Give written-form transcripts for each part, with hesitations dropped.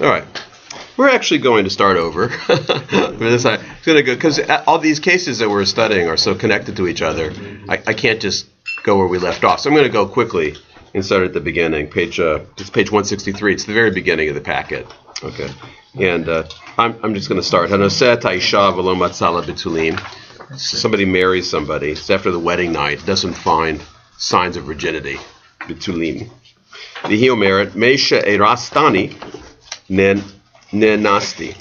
All right. We're actually going to start over. It's going to go because all these cases that we're studying are so connected to each other. I can't just go where we left off. So I'm going to go quickly and start at the beginning. It's page 163. It's the very beginning of the packet. Okay. And I'm just going to start. Somebody marries somebody. It's after the wedding night. Doesn't find signs of virginity. Bitulim. V'hi omeret meisha erastani nenasti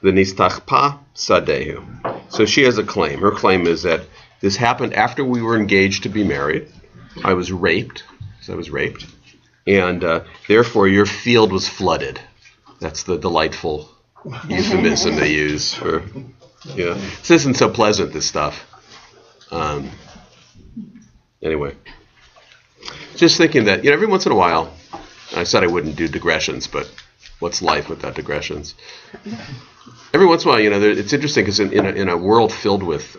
v'nistachpa sadehu. So she has a claim. Her claim is that this happened after we were engaged to be married. I was raped. And therefore your field was flooded. That's the delightful euphemism they use for, This isn't so pleasant, this stuff. Anyway. Just thinking that, every once in a while, I said I wouldn't do digressions, but what's life without digressions? Every once in a while, it's interesting because in a world filled with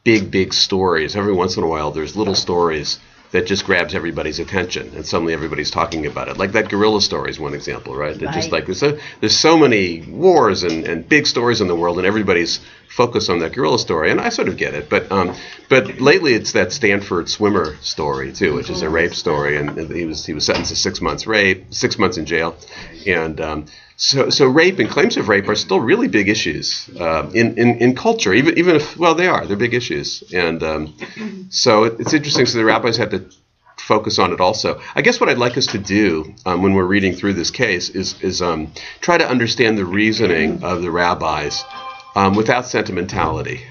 big stories, every once in a while there's little stories that just grabs everybody's attention, and suddenly everybody's talking about it. Like that gorilla story is one example, right? That just like there's so many wars and big stories in the world, and everybody's focused on that gorilla story, and I sort of get it. But lately it's that Stanford swimmer story too, which is a rape story, and he was sentenced to 6 months rape, 6 months in jail, and so rape and claims of rape are still really big issues in culture, even if they're big issues, and so it's interesting. So the rabbis had to focus on it also. I guess what I'd like us to do when we're reading through this case is try to understand the reasoning of the rabbis without sentimentality.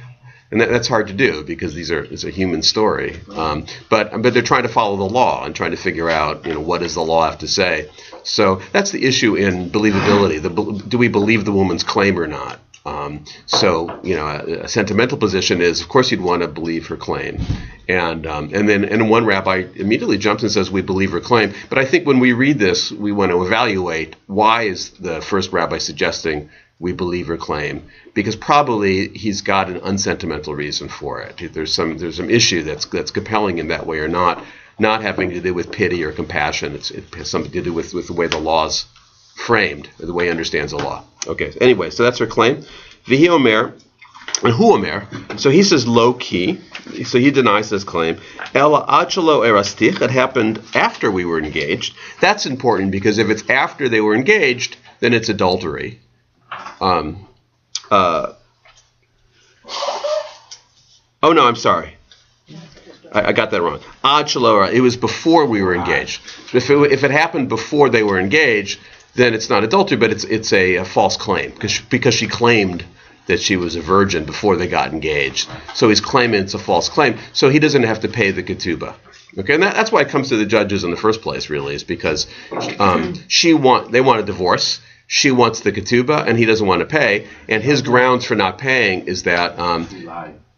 And that's hard to do because it's a human story. But they're trying to follow the law and trying to figure out, what does the law have to say. So that's the issue in believability. Do we believe the woman's claim or not? A sentimental position is, of course, you'd want to believe her claim. And then one rabbi immediately jumps and says, we believe her claim. But I think when we read this, we want to evaluate why is the first rabbi suggesting we believe her claim, because probably he's got an unsentimental reason for it. There's some issue that's compelling in that way, or not having to do with pity or compassion. It has something to do with the way the law's framed, or the way he understands the law. Okay, anyway, so that's her claim. V'hi omer, and hu omer, so he says low key, so he denies this claim. Ela achalo erastich, it happened after we were engaged. That's important because if it's after they were engaged, then it's adultery. Oh no, I'm sorry. I got that wrong. Ad shelo, it was before we were engaged. If it happened before they were engaged, then it's not adultery, but it's a false claim because she claimed that she was a virgin before they got engaged. So he's claiming it's a false claim. So he doesn't have to pay the ketubah. Okay, and that's why it comes to the judges in the first place. Really, is because they want a divorce. She wants the ketubah, and he doesn't want to pay. And his grounds for not paying is that,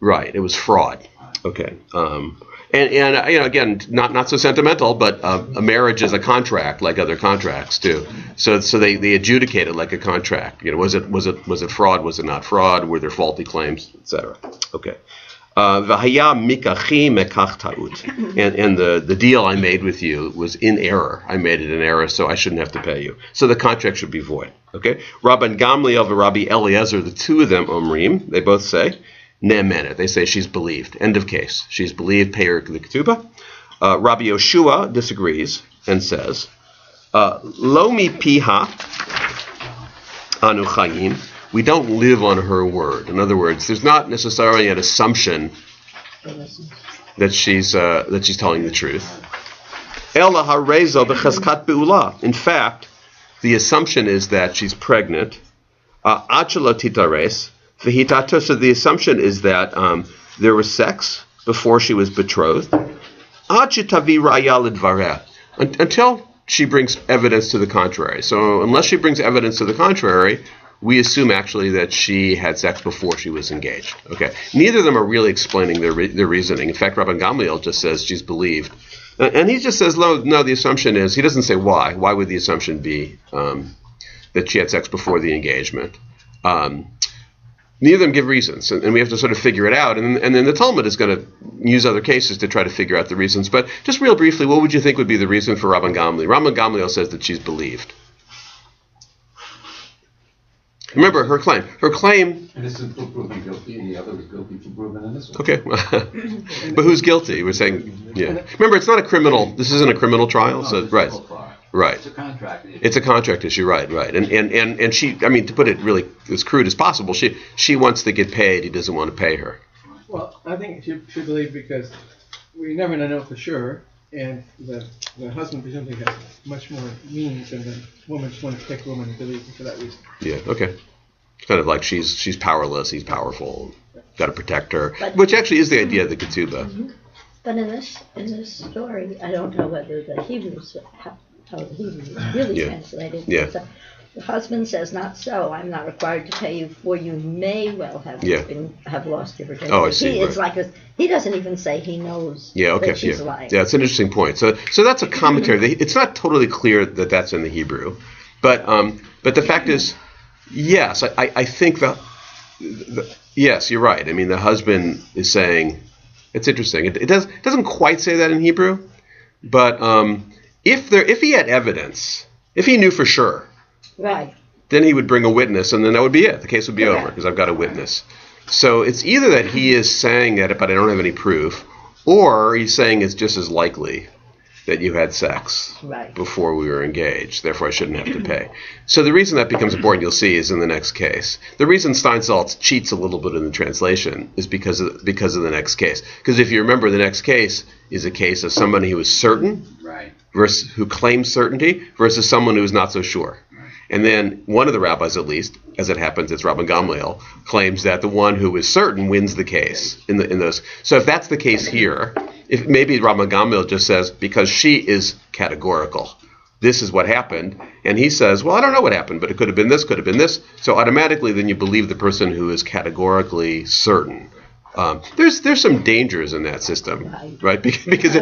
it was fraud. Okay, and again, not so sentimental, but a marriage is a contract like other contracts too. So they adjudicate it like a contract. Was it fraud? Was it not fraud? Were there faulty claims, etc. Okay. V'haya mikachi mekach ta'ut. And the deal I made with you was in error. I made it in error, so I shouldn't have to pay you. So the contract should be void. Okay? Rabban Gamliel and Rabbi Eliezer, the two of them, Omrim, they both say, ne'emenet. They say she's believed. End of case. She's believed, pay her the ketubah. Rabbi Yoshua disagrees and says, lo mi piha anu chayim. We don't live on her word. In other words, there's not necessarily an assumption that she's telling the truth. Ela harezo b'chazkat be'ula. In fact, the assumption is that she's pregnant. Achelo titares v'hitato. So the assumption is that there was sex before she was betrothed. Achitavi raya l'dvareh. Until she brings evidence to the contrary. So unless she brings evidence to the contrary, we assume actually that she had sex before she was engaged. Okay. Neither of them are really explaining their reasoning. In fact, Rabban Gamliel just says she's believed. And he just says, no, the assumption is, he doesn't say why. Why would the assumption be that she had sex before the engagement? Neither of them give reasons, and we have to sort of figure it out. And then the Talmud is going to use other cases to try to figure out the reasons. But just real briefly, what would you think would be the reason for Rabban Gamliel? Rabban Gamliel says that she's believed. Remember her claim. Her claim. Innocent for proven guilty, and the other was guilty for proven innocent. Okay, but who's guilty? We're saying, yeah. Remember, it's not a criminal. This isn't a criminal trial, No, so right. Right. It's a contract issue. It's a contract issue, right. And she, I mean, to put it really as crude as possible, she wants to get paid. He doesn't want to pay her. Well, I think she believed because we never know for sure, and the husband presumably has much more means than the woman. Just wanted to pick woman and believe for that reason. Yeah. Okay. It's kind of like she's powerless. He's powerful. Got to protect her, which actually is the idea of the ketubah. Mm-hmm. But in this story, I don't know whether the Hebrews. How the Hebrew is really translated. Yeah. So the husband says, "Not so. I'm not required to pay you, for you may well have lost your virginity." Oh, I see. It's like he doesn't even say he knows. Yeah. Okay. That she's lying. Yeah. It's an interesting point. So that's a commentary. It's not totally clear that that's in the Hebrew, but the fact is, yes, I think yes, you're right. I mean, the husband is saying, it's interesting. It doesn't quite say that in Hebrew, but if he had evidence, if he knew for sure, right, then he would bring a witness, and then that would be it. The case would be over because I've got a witness. So it's either that he is saying that, but I don't have any proof, or he's saying it's just as likely that you had sex before we were engaged. Therefore, I shouldn't have to pay. So the reason that becomes important, you'll see, is in the next case. The reason Steinsaltz cheats a little bit in the translation is because of the next case. Because if you remember, the next case is a case of somebody who is certain, versus who claims certainty, versus someone who is not so sure. And then one of the rabbis, at least, as it happens, it's Rabban Gamliel, claims that the one who is certain wins the case in those. So if that's the case here, if maybe Rabban Gamliel just says, because she is categorical, this is what happened, and he says, well, I don't know what happened, but it could have been this, could have been this. So automatically, then you believe the person who is categorically certain. There's some dangers in that system, right? Because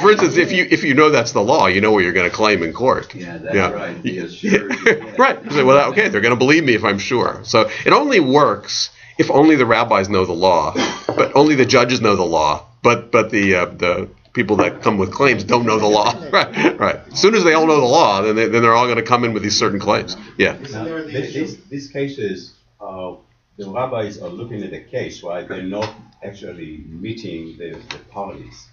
for instance, if you know that's the law, you know where you're going to claim in court. Yeah, that's right. Because sure, right. You say, well, okay, they're going to believe me if I'm sure. So it only works if only the rabbis know the law, but only the judges know the law, but the people that come with claims don't know the law. Right. As soon as they all know the law, then they're all going to come in with these certain claims. Yeah. Now, these cases. The rabbis are looking at the case, right? They're not actually meeting the parties.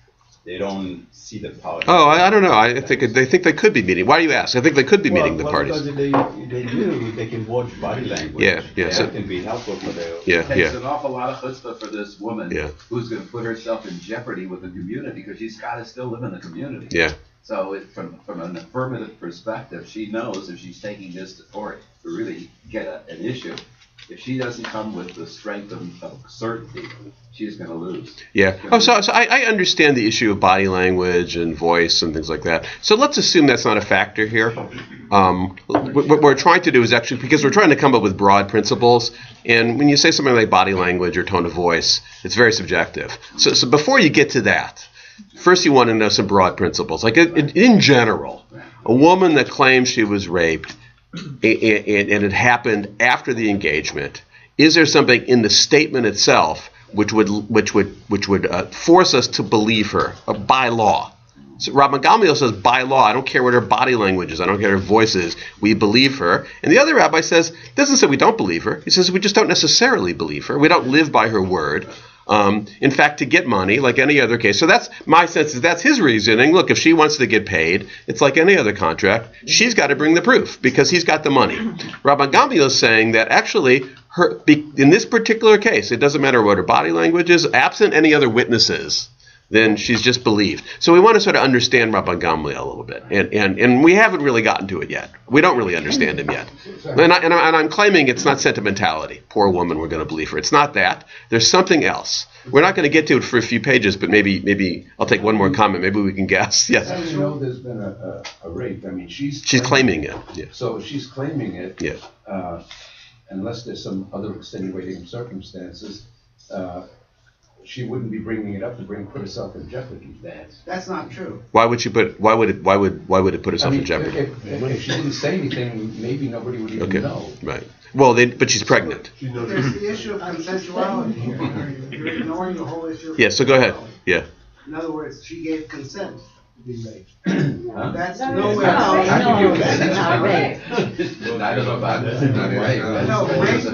They don't see the parties. Oh, I don't know. I think they could be meeting. Why do you ask? I think they could be meeting the parties. Because they knew they can watch body language. Yeah. That can be helpful for their. It takes an awful lot of chutzpah for this woman who's going to put herself in jeopardy with the community because she's got to still live in the community. Yeah. So from an affirmative perspective, she knows if she's taking this to court to really get an issue, if she doesn't come with the strength of certainty, she's going to lose. Yeah. So I understand the issue of body language and voice and things like that. So let's assume that's not a factor here. What we're trying to do is actually, because we're trying to come up with broad principles, and when you say something like body language or tone of voice, it's very subjective. So before you get to that, first you want to know some broad principles. Like in general, a woman that claims she was raped, and it happened after the engagement, is there something in the statement itself which would force us to believe her by law? So Rabban Gamliel says by law, I don't care what her body language is, I don't care what her voice is, we believe her. And the other rabbi doesn't say we don't believe her. He says we just don't necessarily believe her. We don't live by her word. In fact, to get money, like any other case. So that's my sense. That's his reasoning. Look, if she wants to get paid, it's like any other contract. She's got to bring the proof because he's got the money. Rabban Gamliel is saying that actually, in this particular case, it doesn't matter what her body language is, absent any other witnesses, then she's just believed. So we want to sort of understand Rabban Gamliel a little bit, and we haven't really gotten to it yet. We don't really understand him yet. And I'm claiming it's not sentimentality. Poor woman, we're going to believe her. It's not that. There's something else. We're not going to get to it for a few pages, but maybe I'll take one more comment. Maybe we can guess. Yes. How do you know there's been a rape? I mean, she's claiming it. Yeah. So she's claiming it. Yeah. Unless there's some other extenuating circumstances. she wouldn't be bringing it up to put herself in jeopardy. That's not true. Why would it put herself in jeopardy? If she didn't say anything, maybe nobody would even know. Right. Well, but she's pregnant. There's the issue of consensuality here. You're ignoring the whole issue of Yeah. So go ahead. Yeah. In other words, she gave consent to be raped. Huh? That's No, nowhere. no, that's not rape. I don't know about that. No,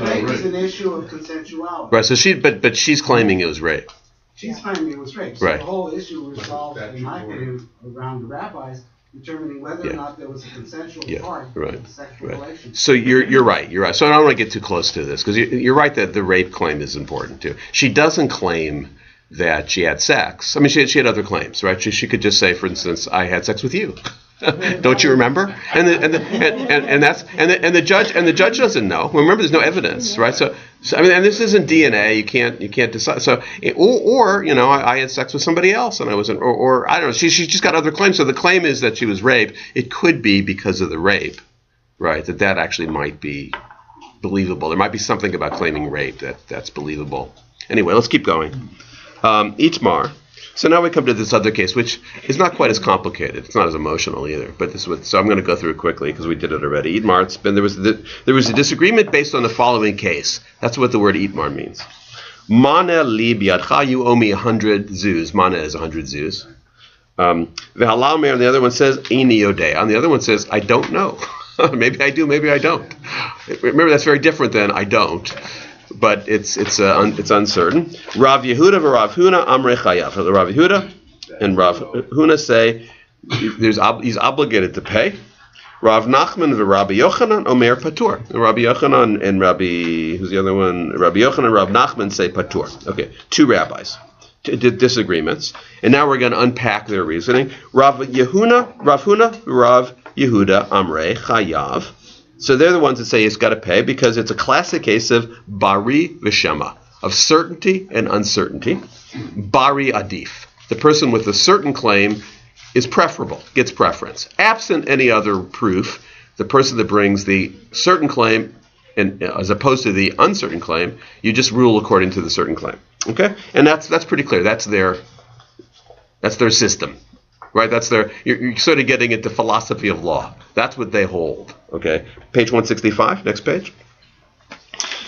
rape is an issue of consensuality. Right. So but she's claiming it was rape. She's claiming it was rape. So Right. the whole issue resolved, in my opinion, around the rabbis determining whether or not there was a consensual part of the sexual relationship. So you're right. You're right. So I don't want to get too close to this because you're right that the rape claim is important too. She doesn't claim that she had sex. I mean, she had other claims, right? She could just say, for instance, I had sex with you. Don't you remember? And the judge doesn't know. Remember, there's no evidence, right? So I mean, and this isn't DNA. You can't decide. So or I had sex with somebody else and I wasn't, or I don't know. She just got other claims. So the claim is that she was raped. It could be because of the rape, right? That actually might be believable. There might be something about claiming rape that's believable. Anyway, let's keep going. Itmar. So now we come to this other case, which is not quite as complicated. It's not as emotional either. But so I'm going to go through it quickly because we did it already. Itmar. There was a disagreement based on the following case. That's what the word itmar means. Mana li biyadcha, you owe me 100 zuz. Mana is 100 zuz. V'halal meir, on the other one says ini yodeh. On the other one says I don't know. Maybe I do. Maybe I don't. Remember, that's very different than I don't. But it's uncertain. Rav Yehuda and Rav Huna Amrei Chayav. Rav Yehuda and Rav Huna say he's obligated to pay. Rav Nachman and Rabbi Yochanan Omer Patur. Rabbi Yochanan and who's the other one? Rabbi Yochanan and Rav Nachman say Patur. Okay, two rabbis did disagreements, and now we're going to unpack their reasoning. Rav Huna, Rav Yehuda Amrei Chayav. So they're the ones that say it's got to pay because it's a classic case of bari v'shema, of certainty and uncertainty. Bari adif. The person with a certain claim is preferable, gets preference. Absent any other proof, the person that brings the certain claim, and as opposed to the uncertain claim, you just rule according to the certain claim. Okay? And that's pretty clear. That's their system. Right, you're sort of getting into philosophy of law. That's what they hold. Okay, page 165, next page.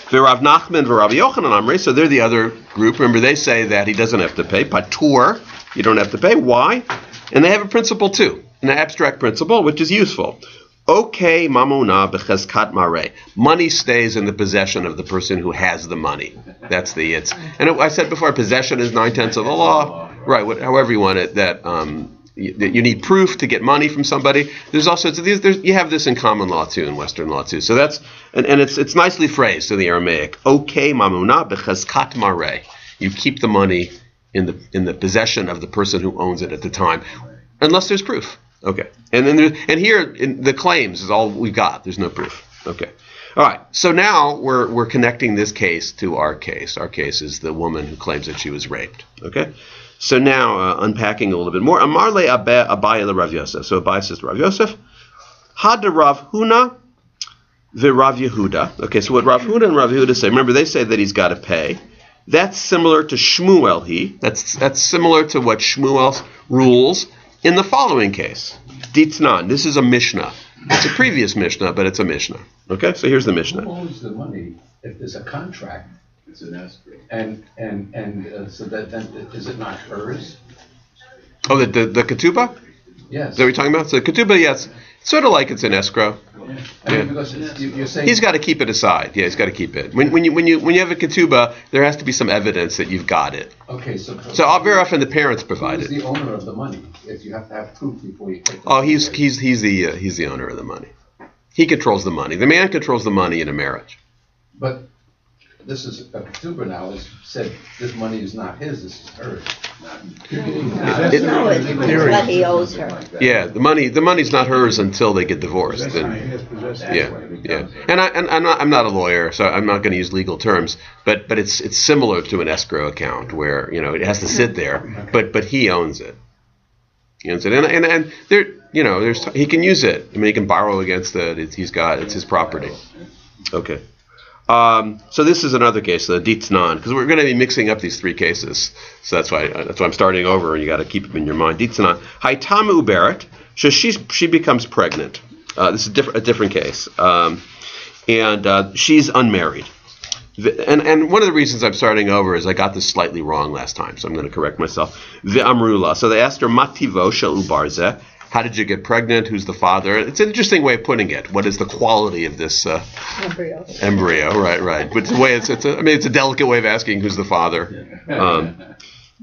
V'Rav Nachman v'Rav Yochanan Amrei, so they're the other group. Remember, they say that he doesn't have to pay. Patur, you don't have to pay. Why? And they have a principle too, an abstract principle, which is useful. Okay, mamuna b'chezkat marei. Money stays in the possession of the person who has the money. That's and I said before, possession is 9/10 of the law. Right, however you want it, that you need proof to get money from somebody. There's also you have this in common law too, in Western law too. So that's and it's nicely phrased in the Aramaic. Okay, mamuna b'chezkat marei. You keep the money in the possession of the person who owns it at the time, unless there's proof. Okay, and then here in the claims is all we've got. There's no proof. Okay, all right. So now we're connecting this case to our case. Our case is the woman who claims that she was raped. Okay. So now, unpacking a little bit more. Amar le Abai le Rav Yosef. So Abai says to Rav Yosef, Had Rav Huna v'Rav Yehuda. Okay, so what Rav Huna and Rav Yehuda say, remember they say that he's got to pay. That's similar to Shmuel. That's similar to what Shmuel rules in the following case. Ditnan. This is a Mishnah. It's a previous Mishnah, but it's a Mishnah. Okay, so here's the Mishnah. Who owns the money if there's a contract? It's an escrow. And so that then is it not hers? Oh, the ketubah? Yes. Is that what you're talking about? So the ketubah, yes, sort of like it's an escrow. Yeah. I mean, because you're saying he's got to keep it aside. Yeah, he's got to keep it. When you have a ketubah, there has to be some evidence that you've got it. Okay, so very often the parents provide it. Who's the owner of the money? If you have to have proof before you take the Oh, money. he's the owner of the money. He controls the money. The man controls the money in a marriage. But this is a ketubah now. It's said this money is not his. This is hers. No, it's what he owes her. Yeah, the money's not hers until they get divorced. Yeah. And I'm not a lawyer, so I'm not going to use legal terms. But it's similar to an escrow account where it has to sit there, but he owns it. He owns it, and there he can use it. I mean, he can borrow against it. It's his property. Okay. So this is another case, the Ditznan, because we're going to be mixing up these three cases. So that's why I'm starting over, and you got to keep them in your mind. Ditznan, Haitam Uberet. So she becomes pregnant. This is a different case, and she's unmarried. And one of the reasons I'm starting over is I got this slightly wrong last time, so I'm going to correct myself. Ve'amrula. So they asked her, Mativo shel ubarze. How did you get pregnant? Who's the father? It's an interesting way of putting it. What is the quality of this embryo? Right. But it's a delicate way of asking who's the father.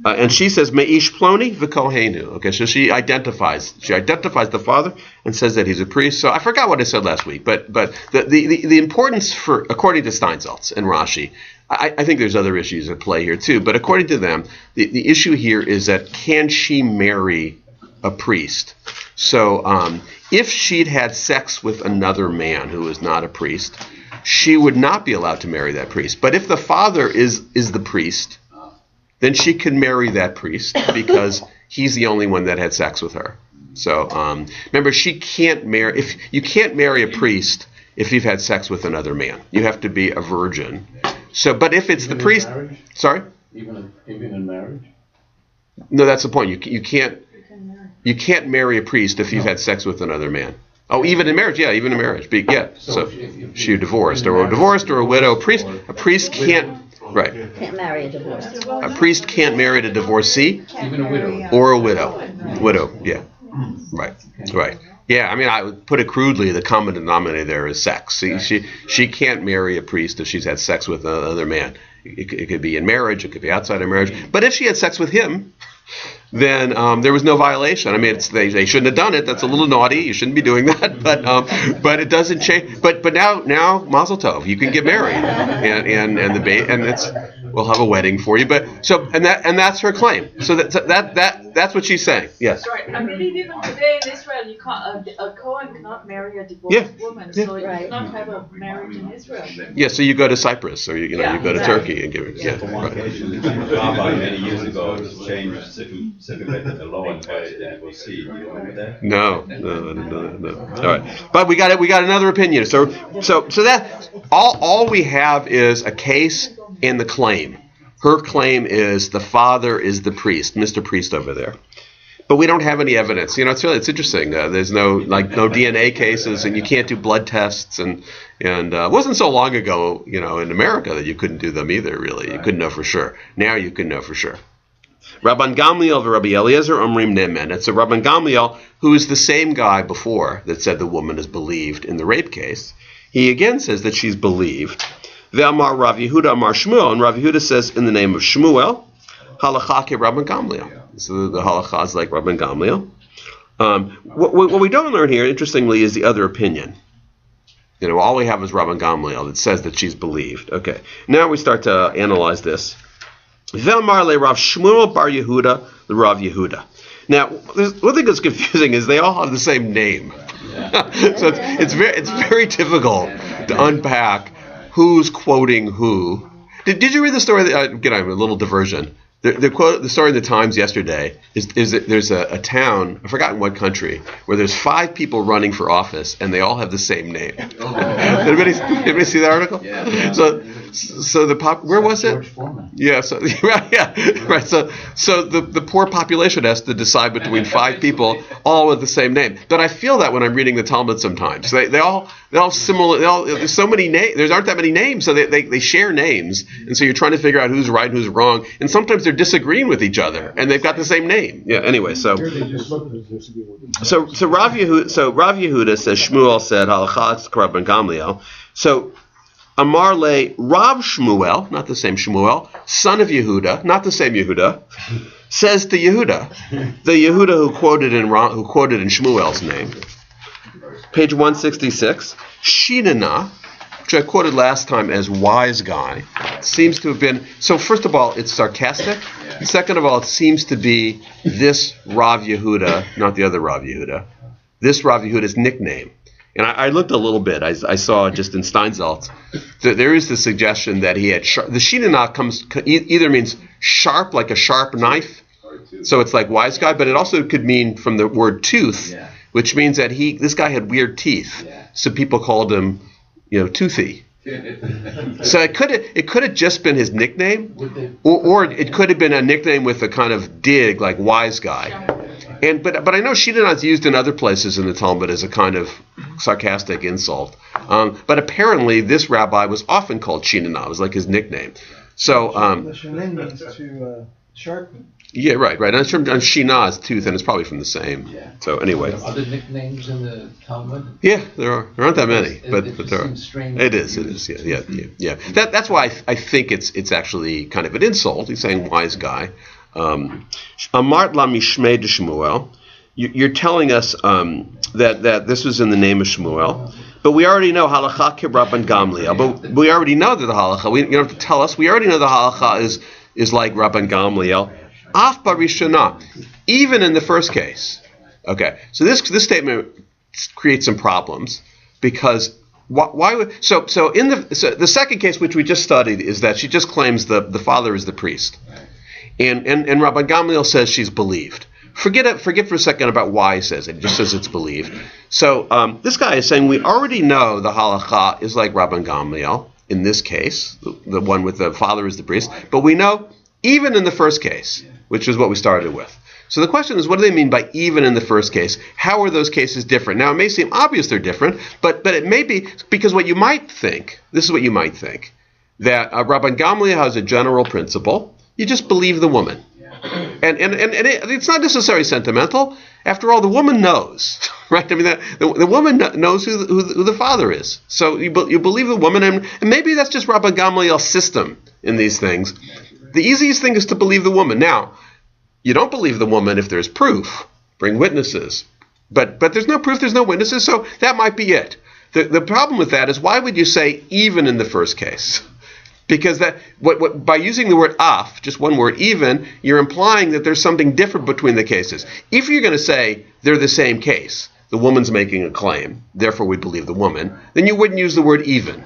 And she says, Me'ish ploni v'kohenu. Okay, so she identifies the father and says that he's a priest. So I forgot what I said last week, but the importance for, according to Steinsaltz and Rashi, I think there's other issues at play here too, but according to them, the issue here is that can she marry a priest? So if she'd had sex with another man who is not a priest, she would not be allowed to marry that priest. But if the father is the priest, then she can marry that priest because he's the only one that had sex with her. So remember, you can't marry a priest if you've had sex with another man. You have to be a virgin. So, but if it's the priest, sorry, even in marriage. No, that's the point. You can't marry a priest if you've had sex with another man. Oh, even in marriage, yeah, even in marriage. So she divorced or a widow. A priest can't. Right. Can't marry a divorcee. A priest can't marry a divorcee, Even a widow. or a widow. Widow, yeah. Right. Yeah, I mean, I would put it crudely, the common denominator there is sex. She can't marry a priest if she's had sex with another man. It could be in marriage, it could be outside of marriage. But if she had sex with him, then there was no violation. I mean, they shouldn't have done it. That's a little naughty. You shouldn't be doing that. But it doesn't change. But now Mazel Tov, you can get married, and we'll have a wedding for you. But that's her claim. So that's what she's saying. Yes. Right. I mean, even today in Israel, you can't a Kohen cannot marry a divorced woman. So you cannot have a marriage in Israel. Yeah. So you go to Cyprus, or you go to Turkey and give it. Yeah. On one occasion, Rabbi many years ago changed circulated the law and violated the divorcee. Do you remember that? No. All right, but we got another opinion. So that all we have is a case and the claim. Her claim is the father is the priest, Mr. Priest over there. But we don't have any evidence. It's interesting. There's no DNA cases, and you can't do blood tests, and it wasn't so long ago, in America that you couldn't do them either. Really, you couldn't know for sure. Now you can know for sure. Rabban Gamliel v'Rabbi Eliezer omrim nemen. It's a Rabban Gamliel who is the same guy before that said the woman is believed in the rape case. He again says that she's believed. Ve'amar Rav Yehuda amar Shmuel, and Rav Yehuda says in the name of Shmuel, halacha ke Rabban Gamliel. So the halacha is like Rabban Gamliel. What we don't learn here, interestingly, is the other opinion. All we have is Rabban Gamliel that says that she's believed. Okay, now we start to analyze this. Ve'amar le Rav Shmuel bar Yehuda, the Rav Yehuda. Now, one thing that's confusing is they all have the same name. So it's very difficult to unpack who's quoting who. Did you read the story? Again, I'm a little diversion. The story in the Times yesterday is that there's a town, I've forgotten what country, where there's 5 people running for office and they all have the same name. Anybody see the article? Yeah. So where was it? Yeah. So right. So the poor population has to decide between 5 people, all with the same name. But I feel that when I'm reading the Talmud sometimes, they all similar. There's so many names. There aren't that many names, so they share names, and so you're trying to figure out who's right and who's wrong, and sometimes they're disagreeing with each other, and they've got the same name. Yeah. Anyway, so Rav Yehuda says Shmuel said halachat Rabban Gamliel. So Amar le Rav Shmuel, not the same Shmuel, son of Yehuda, not the same Yehuda, says to Yehuda, the Yehuda who quoted in Shmuel's name. Page 166, Shinana, which I quoted last time as wise guy, seems to have been, so first of all, it's sarcastic. Second of all, it seems to be this Rav Yehuda, not the other Rav Yehuda, this Rav Yehuda's nickname. And I looked a little bit. I saw just in Steinsaltz that there is the suggestion that he had the Shinana either means sharp, like a sharp knife, so it's like wise guy, but it also could mean from the word tooth, which means that this guy had weird teeth, so people called him, toothy. So it could have just been his nickname, or it could have been a nickname with a kind of dig, like wise guy. But I know Shinana is used in other places in the Talmud as a kind of sarcastic insult. But apparently this rabbi was often called Shinana. It was like his nickname. So the shinin means to sharpen. Yeah, right. And Shina's tooth, and it's probably from the same. Yeah. So anyway. Are there other nicknames in the Talmud? Yeah, there are. There aren't that many, but there are. Seems strange. It is. Yeah. That's why I think it's actually kind of an insult. He's saying wise guy. Amart la mishmei de Shmuel. You're telling us that this was in the name of Shmuel, but we already know halacha k'Rabban Gamliel. But we already know that the halacha. You don't have to tell us. We already know the halacha is like Rabban Gamliel. Af barishana, even in the first case. Okay, so this statement creates some problems because why would in the second case, which we just studied, is that she just claims the father is the priest, and Rabban Gamliel says she's believed. Forget for a second about why he says it. He just says it's believed. So this guy is saying we already know the halacha is like Rabban Gamliel in this case, the one with the father is the priest, but we know even in the first case, which is what we started with. So the question is, what do they mean by even in the first case? How are those cases different? Now, it may seem obvious they're different, but it may be because what you might think, this is what you might think, that Rabban Gamliel has a general principle. You just believe the woman. And it's not necessarily sentimental. After all, the woman knows, right? I mean, the woman knows who the father is. So you believe the woman, and maybe that's just Rabban Gamliel's system in these things. The easiest thing is to believe the woman. Now, you don't believe the woman if there's proof. Bring witnesses. But there's no proof, there's no witnesses, so that might be it. The problem with that is, why would you say even in the first case? Because by using the word af, just one word, even, you're implying that there's something different between the cases. If you're going to say they're the same case, the woman's making a claim, therefore we believe the woman, then you wouldn't use the word even.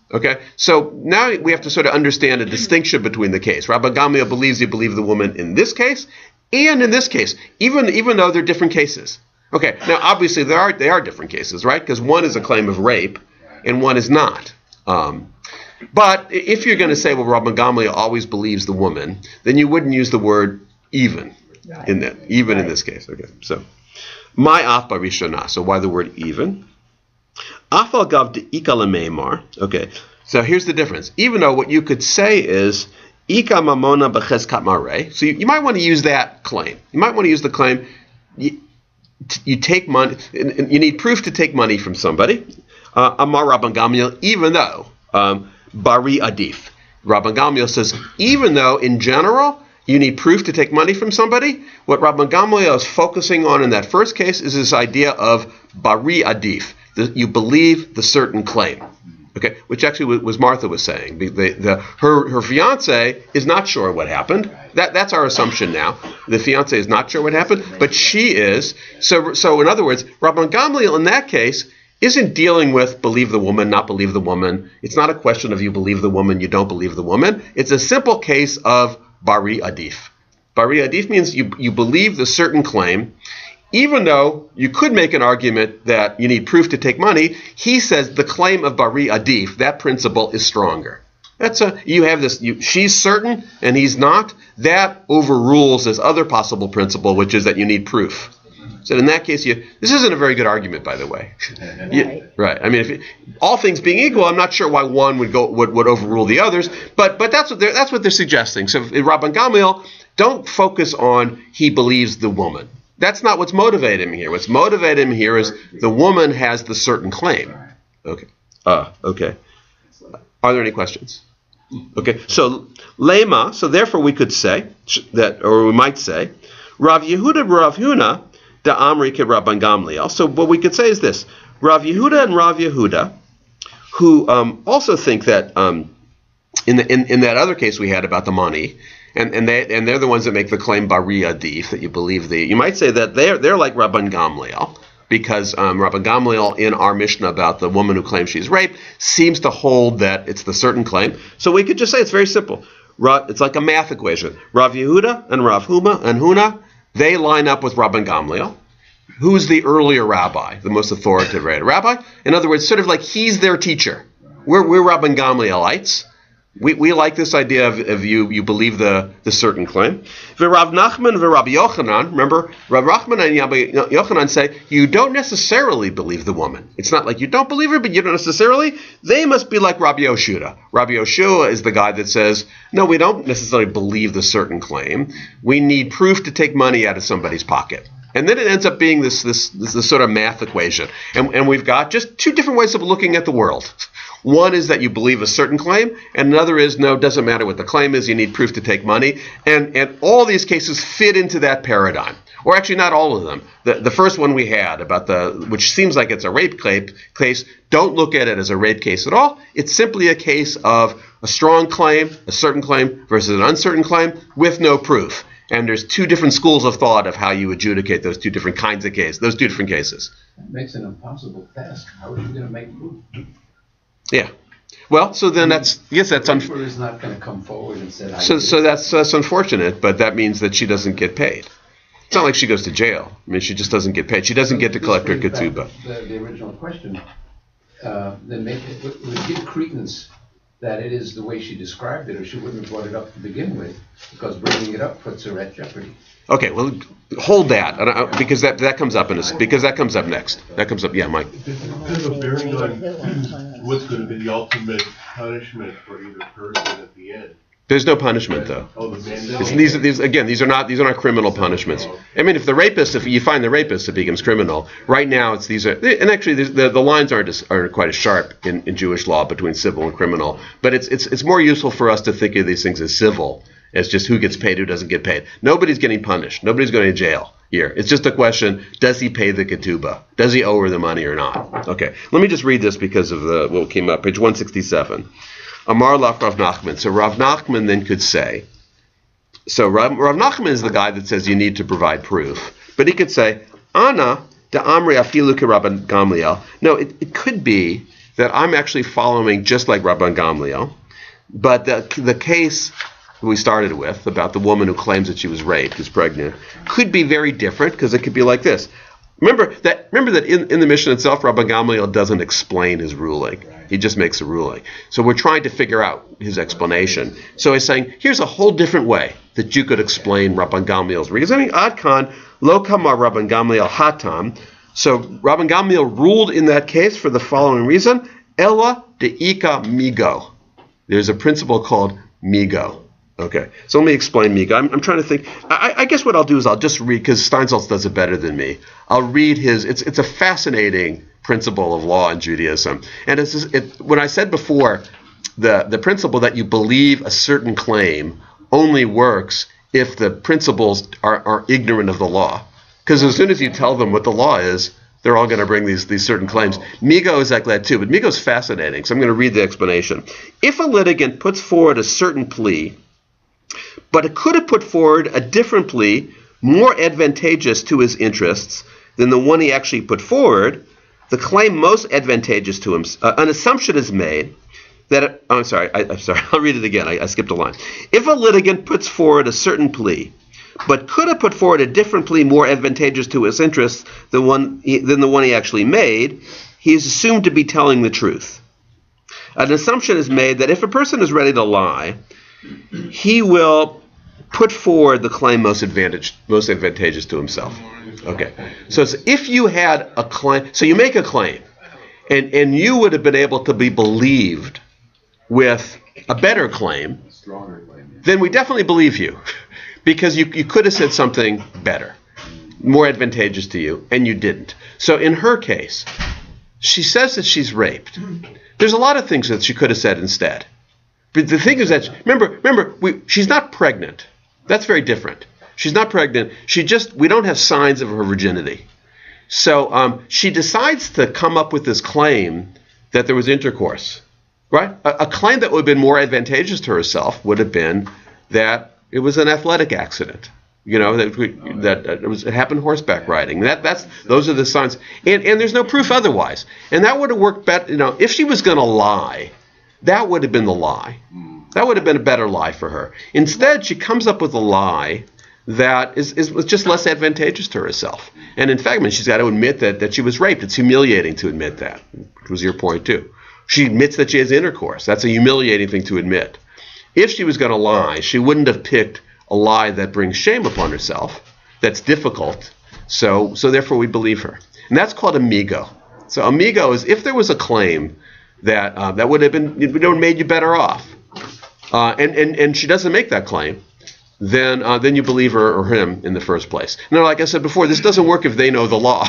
Okay, so now we have to sort of understand a distinction between the case. Rabban Gamliel believes you believe the woman in this case and in this case, even though they're different cases. Okay, now obviously they are different cases, right? Because one is a claim of rape and one is not. But if you're going to say, well, Rabban Gamliel always believes the woman, then you wouldn't use the word even in that, even in this case. Okay, so my af barishana. So why the word even? Afal gav de ikala meimar. Okay, so here's the difference. Even though what you could say is ika mamona b'cheskat mareh, so you might want to use that claim. You might want to use the claim. You take money. You need proof to take money from somebody. Amar Rabban Gamliel, even though bari adif. Rabban Gamliel says, even though in general you need proof to take money from somebody, what Rabban Gamliel is focusing on in that first case is this idea of bari adif. You believe the certain claim, okay? Which actually was Martha was saying. Her fiance is not sure what happened. That's our assumption now. The fiance is not sure what happened, but she is. So in other words, Rabban Gamliel in that case isn't dealing with believe the woman, not believe the woman. It's not a question of you believe the woman, you don't believe the woman. It's a simple case of bari adif. Bari adif means you believe the certain claim. Even though you could make an argument that you need proof to take money, he says the claim of bari adif, that principle is stronger. You have this. She's certain and he's not. That overrules this other possible principle, which is that you need proof. So in that case, this isn't a very good argument, by the way. Right. I mean, all things being equal, I'm not sure why one would overrule the others. But that's what they're suggesting. So in Rabban Gamliel, don't focus on he believes the woman. That's not what's motivating him here. What's motivating him here is the woman has the certain claim. Okay. Okay. Are there any questions? Okay. So lema. So therefore, we could say that, or we might say, Rav Yehuda Rav Huna da Amri ke Rabban Gamliel. So what we could say is this: Rav Yehuda and Rav Yehuda, who also think that in that other case we had about the money. And they're the ones that make the claim bari adif, that you believe you might say that they're like Rabban Gamliel, because Rabban Gamliel in our Mishnah about the woman who claims she's raped seems to hold that it's the certain claim. So we could just say it's very simple. It's like a math equation. Rav Yehuda and Rav Huna, they line up with Rabban Gamliel, who's the earlier rabbi, the most authoritative rabbi. In other words, sort of like he's their teacher. we're Rabban Gamlielites. We like this idea of you believe the certain claim. Rav Nachman Rabbi Yochanan, remember, Rav Nachman and Rabbi Yochanan say you don't necessarily believe the woman. It's not like you don't believe her, but you don't necessarily. They must be like Rabbi Yoshua. Rabbi Yoshua is the guy that says, no, we don't necessarily believe the certain claim. We need proof to take money out of somebody's pocket. And then it ends up being this sort of math equation. And we've got just two different ways of looking at the world. One is that you believe a certain claim, and another is, no, it doesn't matter what the claim is, you need proof to take money. And all these cases fit into that paradigm. Or actually, not all of them. The first one we had, which seems like it's a rape case, don't look at it as a rape case at all. It's simply a case of a strong claim, a certain claim, versus an uncertain claim with no proof. And there's two different schools of thought of how you adjudicate those two different kinds of cases, those two different cases. That makes an impossible task. How are you going to make proof? Yeah. Well, so then that's is not going to come forward and say. So that's unfortunate, but that means that she doesn't get paid. It's not like she goes to jail. I mean, she just doesn't get paid. She doesn't get to collect her ketubah. The original question, then would give credence that it is the way she described it, or she wouldn't have brought it up to begin with, because bringing it up puts her at jeopardy. Okay, well, hold that, because that comes up because that comes up next. That comes up, yeah, Mike. Does it have a bearing on what's going to be the ultimate punishment for either person at the end? There's no punishment, though. Oh, the mandate. These are not criminal punishments. I mean, if you find the rapist, it becomes criminal. Right now, and actually the lines aren't quite as sharp in Jewish law between civil and criminal. But it's more useful for us to think of these things as civil, as just who gets paid, who doesn't get paid. Nobody's getting punished. Nobody's going to jail here. It's just a question: does he pay the ketubah? Does he owe her the money or not? Okay, let me just read this because of what came up, page 167. Amar Lach Rav Nachman. So Rav Nachman then could say, Rav Nachman is the guy that says you need to provide proof. But he could say, Ana de Amri afilu Rabban Gamliel. No, it could be that I'm actually following just like Rabban Gamliel. But the case we started with about the woman who claims that she was raped, who's pregnant, could be very different because it could be like this. Remember that in the Mishnah itself, Rabban Gamliel doesn't explain his ruling. He just makes a ruling. So we're trying to figure out his explanation. So he's saying, here's a whole different way that you could explain Rabban Gamliel's reasoning. Adkan lo kamar Rabban Gamliel hatam. So Rabban Gamliel ruled in that case for the following reason: Ella deika migo. There's a principle called migo. Okay, so let me explain migo. I'm trying to think. I guess what I'll do is I'll just read, because Steinsaltz does it better than me. I'll read his. It's a fascinating principle of law in Judaism. And when I said before, the principle that you believe a certain claim only works if the principals are ignorant of the law. Because as soon as you tell them what the law is, they're all going to bring these certain claims. Migo is like that too, but Migo is fascinating. So I'm going to read the explanation. If a litigant puts forward a certain plea, but it could have put forward a different plea more advantageous to his interests than the one he actually put forward, the claim most advantageous to him, an assumption is made that, I'm sorry, I'll read it again, I skipped a line. If a litigant puts forward a certain plea, but could have put forward a different plea more advantageous to his interests than the one he actually made, he is assumed to be telling the truth. An assumption is made that if a person is ready to lie, he will put forward the claim most advantageous to himself. Okay, so if you had a claim, so you make a claim, and you would have been able to be believed with a better claim, then we definitely believe you, because you could have said something better, more advantageous to you, and you didn't. So in her case, she says that she's raped. There's a lot of things that she could have said instead. But the thing is that, remember, she's not pregnant. That's very different. She's not pregnant. We don't have signs of her virginity. So she decides to come up with this claim that there was intercourse, right? A claim that would have been more advantageous to herself would have been that it was an athletic accident. You know, it happened horseback riding. Those are the signs. And there's no proof otherwise. And that would have worked better. You know, if she was going to lie, that would have been the lie. That would have been a better lie for her. Instead, she comes up with a lie that was just less advantageous to herself. And in fact, she's got to admit that she was raped. It's humiliating to admit that, which was your point too. She admits that she has intercourse. That's a humiliating thing to admit. If she was going to lie, she wouldn't have picked a lie that brings shame upon herself. That's difficult. So therefore we believe her. And that's called amigo. So amigo is if there was a claim that would have made you better off, and she doesn't make that claim, then you believe her or him in the first place. Now, like I said before, this doesn't work if they know the law,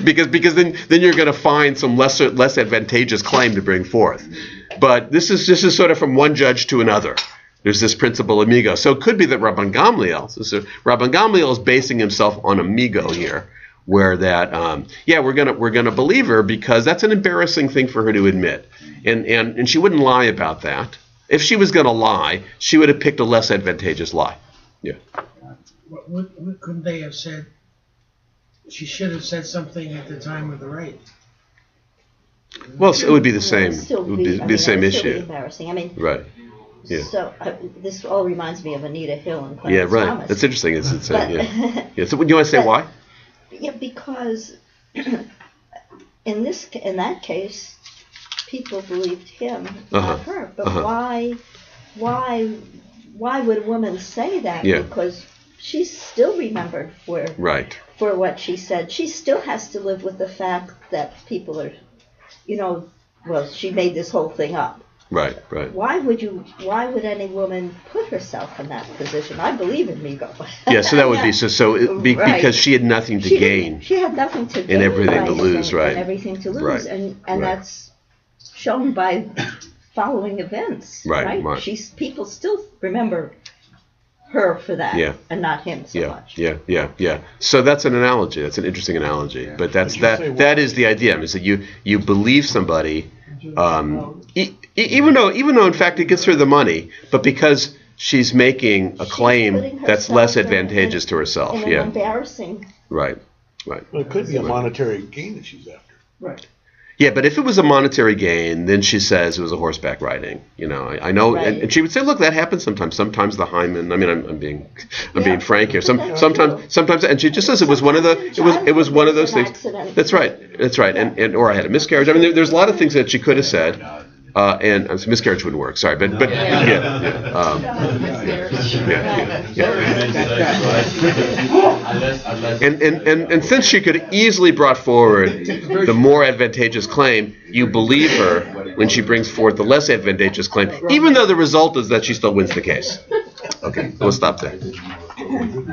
because then you're going to find some less advantageous claim to bring forth. But this is sort of from one judge to another. There's this principle amigo. So it could be that Rabban Gamliel is basing himself on amigo here, where that we're gonna believe her because that's an embarrassing thing for her to admit, and she wouldn't lie about that. If she was going to lie, she would have picked a less advantageous lie. Yeah. What couldn't they have said? She should have said something at the time of the rape. Well, it would be the same. It would be the same issue. Still be embarrassing. I mean. Right. Yeah. So this all reminds me of Anita Hill and Clarence right. Thomas. That's interesting. It's yeah. So you want to say why? Yeah, because in that case, people believed him, not her. But why would a woman say that? Yeah. Because she's still remembered for what she said. She still has to live with the fact that people are, she made this whole thing up. Right. Why would any woman put herself in that position? I believe in Migo. Yeah, so that would be because she had nothing to gain. She had nothing to gain and everything to lose, right? And everything to lose, and that's shown by following events, right? People still remember her for that, and not him so much. Yeah. So that's an analogy. That's an interesting analogy. Yeah. But that is the idea. I mean, so you believe somebody, even though in fact it gets her the money, but because she's making a claim that's less advantageous to herself. Embarrassing. Right. Well, it could be a monetary gain that she's after. Right. Yeah, but if it was a monetary gain, then she says it was a horseback riding. I know, and she would say, "Look, that happens sometimes. Sometimes the hymen." I mean, I'm being frank here. Sometimes, and she just says it was one of those things. Accident. That's right. And or I had a miscarriage. I mean, there's a lot of things that she could have said. And miscarriage wouldn't work. Sorry, but And since she could easily brought forward the more advantageous claim, you believe her when she brings forth the less advantageous claim, even though the result is that she still wins the case. Okay, we'll stop there.